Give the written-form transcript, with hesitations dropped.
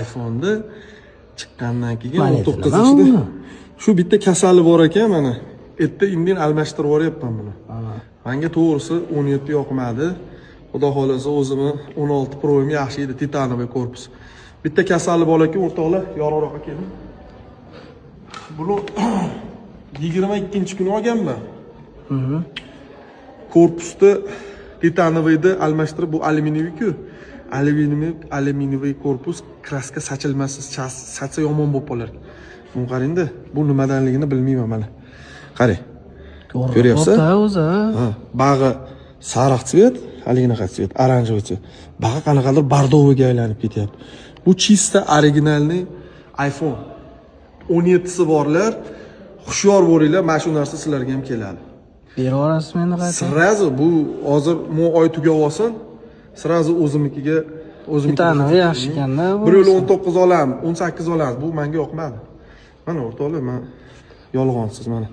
iPhone'da chiqqandan keyin 19-da shu bitta kasali bor ekan mana. Erta indin almashtirib yuboryapman buni. Menga to'g'risi 17 yoqmadi. Xudo xolasa o'zimni 16 Pro'm yaxshi edi, titanoviy korpus. Bitta kasali bor ekan, o'rtoqlar, yorug'roqqa keling. Buni 22-kuni olganman. Korpusda titanoviyni almashtirib, bu alyuminiy-ku. Alyuminiy korpus kraska sachilmassiz, sachsa yomon bo'lib qolar. Buni qarang-da, bu nimadanligini bilmayman mana. Qarang. Ko'ryapsiz? Ha, bag'i sariq tsvet, haliginaqa tsvet, oranjoviy tsvet. Bag'i qanaqadir bordoviga aylanib ketyapti. Bu chista originalniy iPhone. 17si borlar, xushyor bo'linglar, mana shu narsa sizlarga ham keladi. Berib yuborasizmi endi qayta? Sirazi bu hozir oy tugab olsin, sirazi o'zimnikiga Titanoviy yaxshi ekanda bu. 1.19 olamiz, 18 olamiz. Bu menga yoqmadi. Mana o'rtoqlar, men yolg'onsiz mana.